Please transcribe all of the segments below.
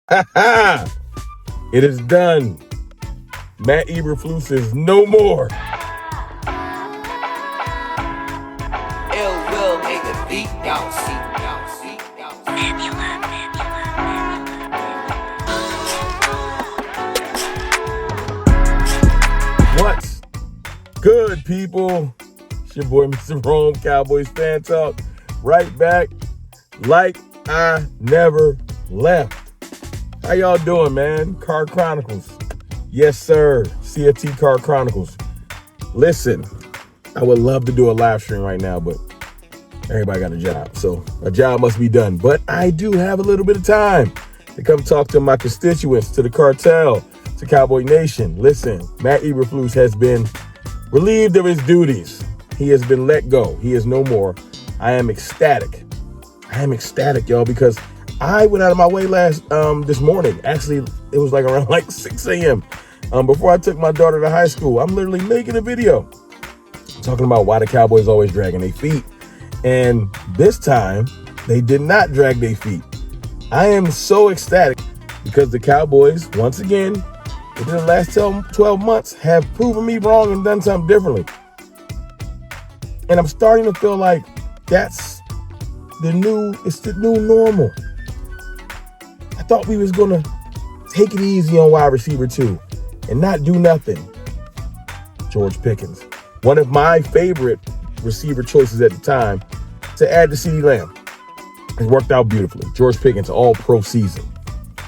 Ha ha! It is done. Matt Eberflus is no more. Ill will make a beat, y'all see, y'all see, y'all see. What's good, people? It's your boy, Mr. Rome, Cowboys Fan Talk. Right back like I never left. How y'all doing, man? Car Chronicles. Yes, sir. CFT Car Chronicles. Listen, I would love to do a live stream right now, but everybody got a job, so a job must be done. But I do have a little bit of time to come talk to my constituents, to the cartel, to Cowboy Nation. Listen, Matt Eberflus has been relieved of his duties. He has been let go. He is no more. I am ecstatic. I am ecstatic, y'all, because I went out of my way this morning. Actually, it was like around 6 a.m. Before I took my daughter to high school. I'm literally making a video talking about why the Cowboys always dragging their feet. And this time, they did not drag their feet. I am so ecstatic because the Cowboys, once again, within the last 12 months, have proven me wrong and done something differently. And I'm starting to feel like it's the new normal. I thought we was going to take it easy on wide receiver 2 and not do nothing. George Pickens, one of my favorite receiver choices at the time to add to CeeDee Lamb. It worked out beautifully. George Pickens, all pro season.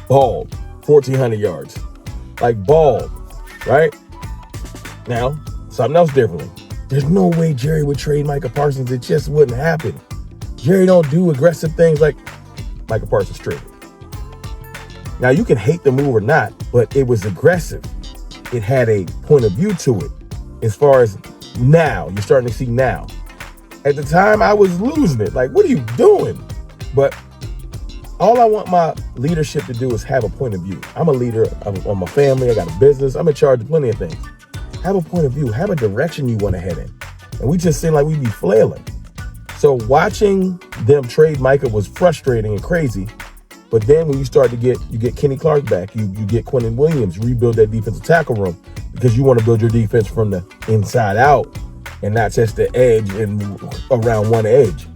Balled, 1,400 yards. Balled, right? Now, something else differently. There's no way Jerry would trade Micah Parsons. It just wouldn't happen. Jerry don't do aggressive things like Micah Parsons traded. Now, you can hate the move or not, but it was aggressive. It had a point of view to it. As far as now, you're starting to see now. At the time, I was losing it. What are you doing? But all I want my leadership to do is have a point of view. I'm a leader on my family. I got a business. I'm in charge of plenty of things. Have a point of view. Have a direction you want to head in. And we just seem like we be flailing. So watching them trade Micah was frustrating and crazy. But then when you start to get Kenny Clark back, you get Quentin Williams, rebuild that defensive tackle room because you want to build your defense from the inside out and not just the edge and around one edge.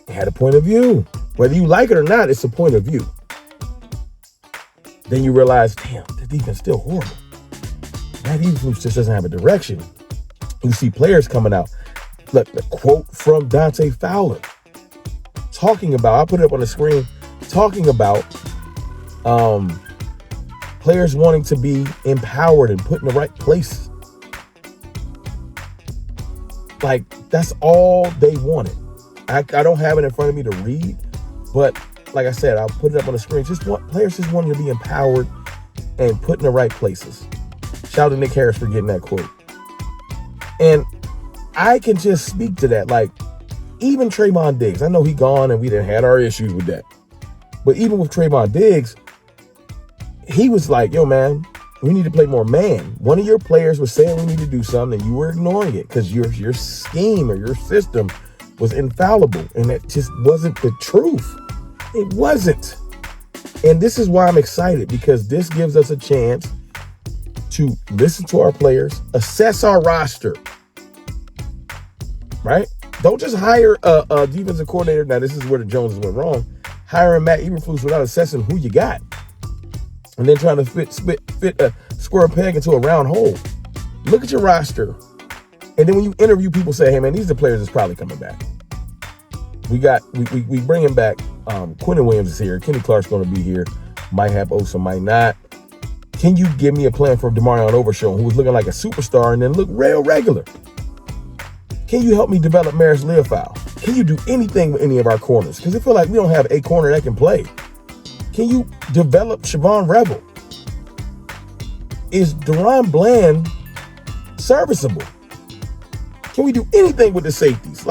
It had a point of view. Whether you like it or not, it's a point of view. Then you realize, damn, the defense is still horrible. That defense just doesn't have a direction. You see players coming out. Look, the quote from Dante Fowler talking about, I'll put it up on the screen, talking about players wanting to be empowered and put in the right places. That's all they wanted. I don't have it in front of me to read, but like I said, I'll put it up on the screen. Players just wanting to be empowered and put in the right places. Shout out to Nick Harris for getting that quote. And I can just speak to that. Even Trayvon Diggs, I know he gone and we done had our issues with that. But even with Trayvon Diggs, he was like, yo, man, we need to play more man. One of your players was saying we need to do something and you were ignoring it because your scheme or your system was infallible. And that just wasn't the truth. It wasn't. And this is why I'm excited, because this gives us a chance to listen to our players, assess our roster, right? Don't just hire a defensive coordinator. Now, this is where the Joneses went wrong. Hiring Matt Eberflus without assessing who you got. And then trying to fit a square peg into a round hole. Look at your roster. And then when you interview people, say, hey, man, these are the players that's probably coming back. We bring him back. Quentin Williams is here. Kenny Clark's going to be here. Might have Osa, might not. Can you give me a plan for Demarion Overshown, who was looking like a superstar and then looked real regular? Can you help me develop Maris Leofau? Can you do anything with any of our corners? Because I feel like we don't have a corner that can play. Can you develop Siobhan Rebel? Is Deron Bland serviceable? Can we do anything with the safeties?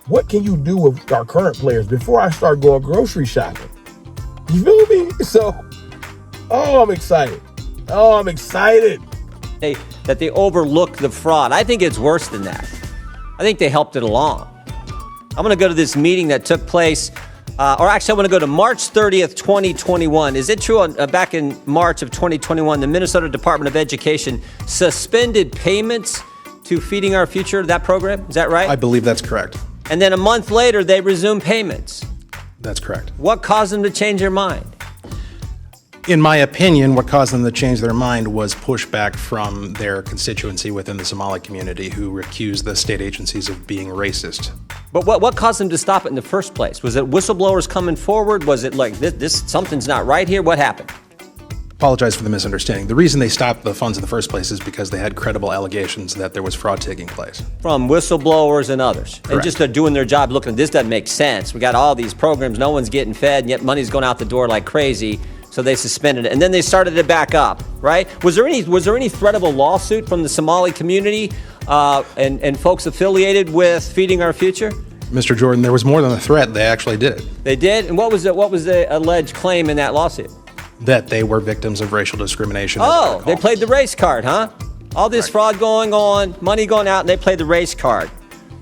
What can you do with our current players before I start going grocery shopping? You feel me? So, I'm excited. That they overlook the fraud. I think it's worse than that. I think they helped it along. I'm going to go to this meeting that took place or actually I want to go to March 30th, 2021. Is it true back in March of 2021, the Minnesota Department of Education suspended payments to Feeding Our Future, that program? Is that right? I believe that's correct. And then a month later, they resumed payments. That's correct. What caused them to change their mind? In my opinion, what caused them to change their mind was pushback from their constituency within the Somali community who accused the state agencies of being racist. But what caused them to stop it in the first place? Was it whistleblowers coming forward? Was it like this something's not right here? What happened? Apologize for the misunderstanding. The reason they stopped the funds in the first place is because they had credible allegations that there was fraud taking place. From whistleblowers and others. Correct. And just they're doing their job looking, this doesn't make sense. We got all these programs, no one's getting fed, and yet money's going out the door like crazy. So they suspended it, and then they started it back up, right? Was there any threat of a lawsuit from the Somali community and folks affiliated with Feeding Our Future? Mr. Jordan, there was more than a threat. They actually did it. They did? And what was the alleged claim in that lawsuit? That they were victims of racial discrimination. Oh, they played the race card, huh? All this fraud going on, money going out, and they played the race card.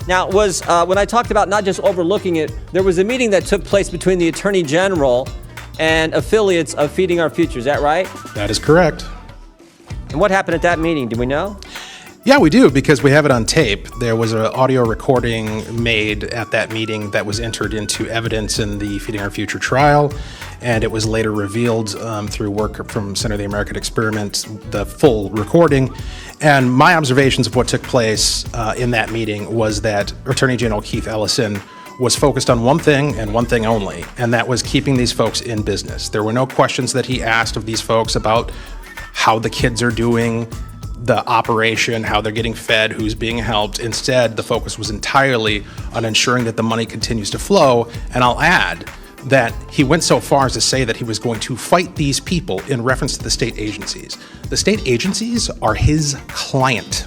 Now, when I talked about not just overlooking it, there was a meeting that took place between the Attorney General and affiliates of Feeding Our Future. Is that right? That is correct. And what happened at that meeting? Do we know? Yeah, we do, because we have it on tape. There was an audio recording made at that meeting that was entered into evidence in the Feeding Our Future trial, and it was later revealed through work from Center of the American Experiment, the full recording. And my observations of what took place in that meeting was that Attorney General Keith Ellison was focused on one thing and one thing only, and that was keeping these folks in business. There were no questions that he asked of these folks about how the kids are doing, the operation, how they're getting fed, who's being helped. Instead, the focus was entirely on ensuring that the money continues to flow. And I'll add that he went so far as to say that he was going to fight these people in reference to the state agencies. The state agencies are his client.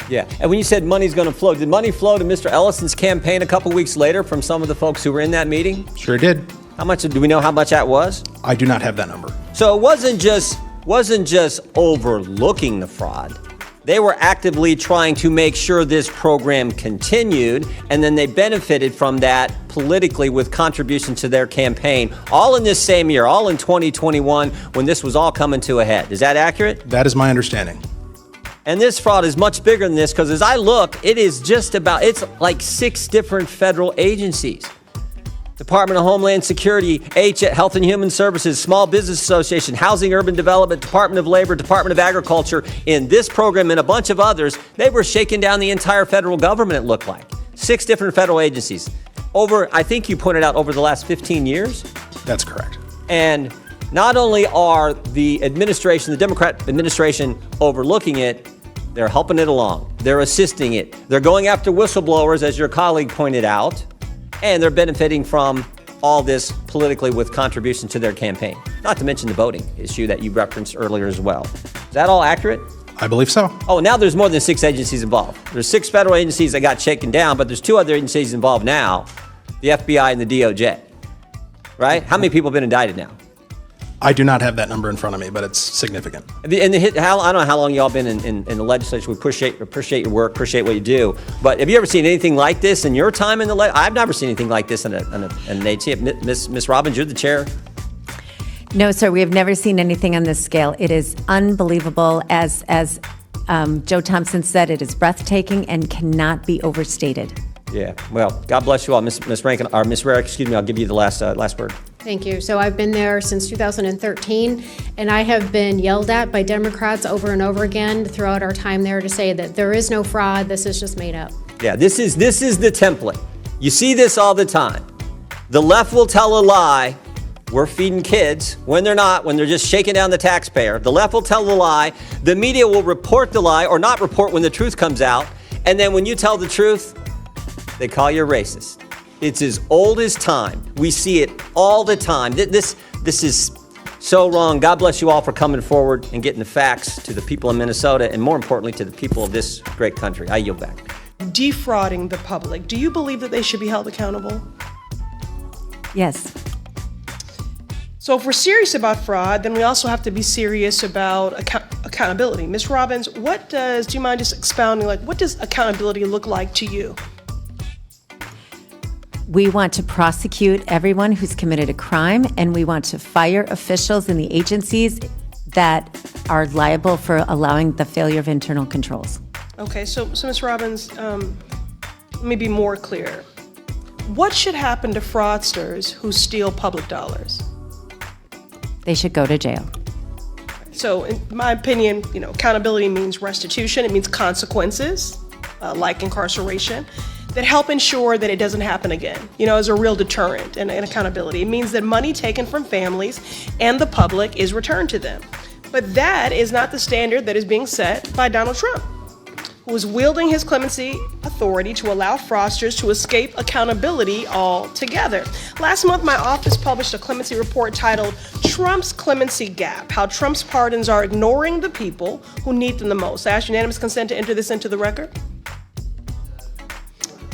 Yeah, and when you said money's going to flow, did money flow to Mr. Ellison's campaign a couple weeks later from some of the folks who were in that meeting? Sure did. How much, do we know how much that was? I do not have that number. So it wasn't just overlooking the fraud. They were actively trying to make sure this program continued, and then they benefited from that politically with contributions to their campaign, all in this same year, all in 2021, when this was all coming to a head. Is that accurate? That is my understanding. And this fraud is much bigger than this, because as I look, it's like 6 different federal agencies. Department of Homeland Security, Health and Human Services, Small Business Association, Housing Urban Development, Department of Labor, Department of Agriculture. In this program and a bunch of others, they were shaking down the entire federal government, it looked like. 6 different federal agencies. I think you pointed out, over the last 15 years? That's correct. And not only are the Democrat administration overlooking it, they're helping it along. They're assisting it. They're going after whistleblowers, as your colleague pointed out, and they're benefiting from all this politically with contributions to their campaign. Not to mention the voting issue that you referenced earlier as well. Is that all accurate? I believe so. Oh, now there's more than 6 agencies involved. There's 6 federal agencies that got shaken down, but there's 2 other agencies involved now, the FBI and the DOJ. Right? How many people have been indicted now? I do not have that number in front of me, but it's significant. I don't know how long y'all been in the legislature. We appreciate your work, appreciate what you do. But have you ever seen anything like this in your time in the I've never seen anything like this in an agency. Miss Robbins, you're the chair. No, sir, we have never seen anything on this scale. It is unbelievable. As Joe Thompson said, it is breathtaking and cannot be overstated. Yeah, well, God bless you all. Miss Rankin, or Miss Rarick, excuse me, I'll give you the last word. Thank you. So I've been there since 2013, and I have been yelled at by Democrats over and over again throughout our time there to say that there is no fraud, this is just made up. Yeah, this is the template. You see this all the time. The left will tell a lie. We're feeding kids when they're not, when they're just shaking down the taxpayer. The left will tell the lie. The media will report the lie or not report when the truth comes out. And then when you tell the truth, they call you a racist. It's as old as time. We see it all the time. This is so wrong. God bless you all for coming forward and getting the facts to the people in Minnesota, and more importantly, to the people of this great country. I yield back. Defrauding the public. Do you believe that they should be held accountable? Yes. So if we're serious about fraud, then we also have to be serious about accountability. Ms. Robbins, do you mind just expounding, what does accountability look like to you? We want to prosecute everyone who's committed a crime, and we want to fire officials in the agencies that are liable for allowing the failure of internal controls. Okay, so Ms. Robbins, let me be more clear. What should happen to fraudsters who steal public dollars? They should go to jail. So in my opinion, accountability means restitution. It means consequences, like incarceration, that help ensure that it doesn't happen again, as a real deterrent and accountability. It means that money taken from families and the public is returned to them. But that is not the standard that is being set by Donald Trump, who is wielding his clemency authority to allow fraudsters to escape accountability altogether. Last month, my office published a clemency report titled Trump's Clemency Gap, How Trump's Pardons Are Ignoring the People Who Need Them the Most. I ask unanimous consent to enter this into the record.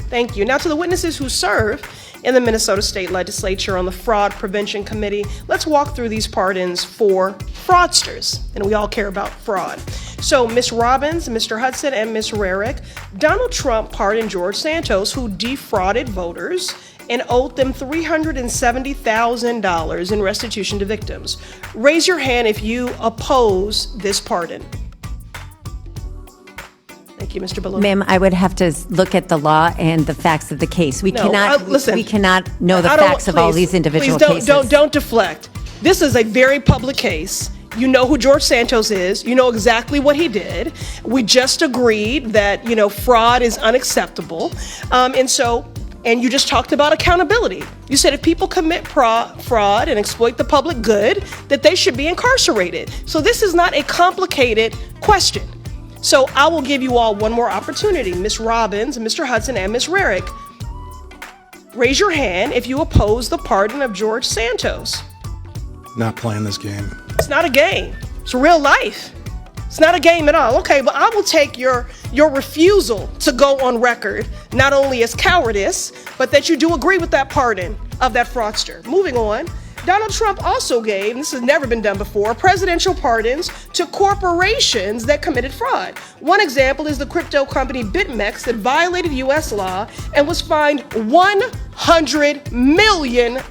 Thank you. Now to the witnesses who serve in the Minnesota State Legislature on the Fraud Prevention Committee, let's walk through these pardons for fraudsters, and we all care about fraud. So Ms. Robbins, Mr. Hudson, and Ms. Rarick, Donald Trump pardoned George Santos, who defrauded voters and owed them $370,000 in restitution to victims. Raise your hand if you oppose this pardon. Thank you, Mr. Ballou. Ma'am, I would have to look at the law and the facts of the case. We cannot know the facts of all these individual cases. Don't deflect. This is a very public case. You know who George Santos is. You know exactly what he did. We just agreed that, fraud is unacceptable. And you just talked about accountability. You said if people commit fraud and exploit the public good, that they should be incarcerated. So this is not a complicated question. So I will give you all one more opportunity. Ms. Robbins, Mr. Hudson, and Ms. Rarick, raise your hand if you oppose the pardon of George Santos. Not playing this game. It's not a game. It's real life. It's not a game at all. Okay, but I will take your refusal to go on record, not only as cowardice, but that you do agree with that pardon of that fraudster. Moving on. Donald Trump also gave, and this has never been done before, presidential pardons to corporations that committed fraud. One example is the crypto company BitMEX that violated U.S. law and was fined $100 million.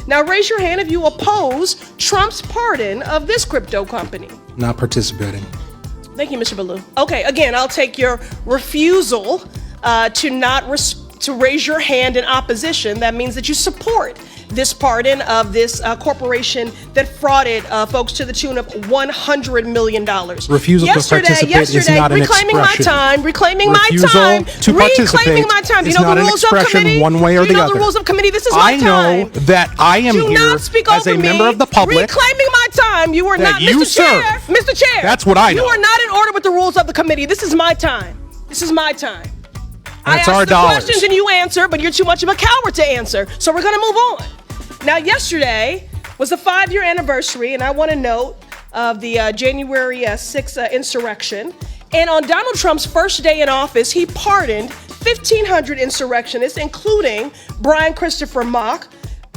Now raise your hand if you oppose Trump's pardon of this crypto company. Not participating. Thank you, Mr. Ballou. Okay, again, I'll take your refusal to raise your hand in opposition. That means that you support this pardon of this corporation that frauded folks to the tune of $100 million. Refusal to participate is not an expression. Reclaiming my time. To participate is not an expression one way or the other. You know the rules of committee. This is my time. I know that I am here as a member of the public. Reclaiming my time. You are not, Mr. Chair. Mr. Chair. That's what I know. You are not in order with the rules of the committee. This is my time. This is my time. That's I our ask the dollars. questions and you answer, but you're too much of a coward to answer. So we're going to move on. Now, yesterday was the 5-year anniversary, and I want to note of the January 6th insurrection. And on Donald Trump's first day in office, he pardoned 1,500 insurrectionists, including Brian Christopher Mock,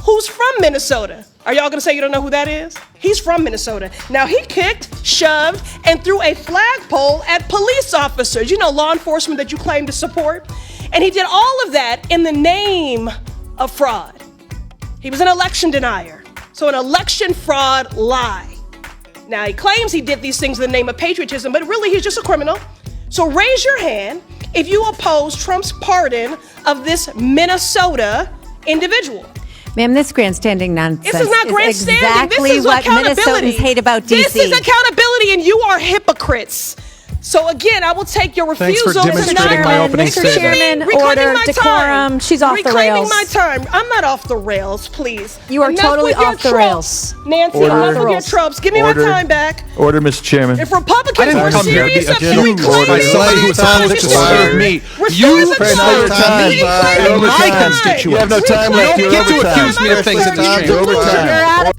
who's from Minnesota. Are y'all going to say you don't know who that is? He's from Minnesota. Now, he kicked, shoved, and threw a flagpole at police officers, law enforcement that you claim to support. And he did all of that in the name of fraud. He was an election denier. So an election fraud lie. Now, he claims he did these things in the name of patriotism, but really he's just a criminal. So raise your hand if you oppose Trump's pardon of this Minnesota individual. Ma'am, this grandstanding nonsense This is not grandstanding. exactly This is what accountability. Minnesotans hate about D.C. This is accountability, and you are hypocrites. So again, I will take your refusal Thanks for demonstrating my opening Mr. statement. Chairman, Reclaiming order, my decorum. time. She's off the Reclaiming rails. my time. I'm not off the rails, please. You are Enough totally with your off the tropes. rails. Nancy, Order. enough Off the with your rails. tropes. Give me Order. my time back. Order, Mr. Chairman. If Republicans I didn't were come here to be serious about accused by reclaiming somebody my who's time, supposed to serve me. Restore You the serve time. time. Reclaiming my time. constituents. You have no time Reclaiming left. You You're don't get to overtime. accuse me of things that You're you You're can't do. overtime.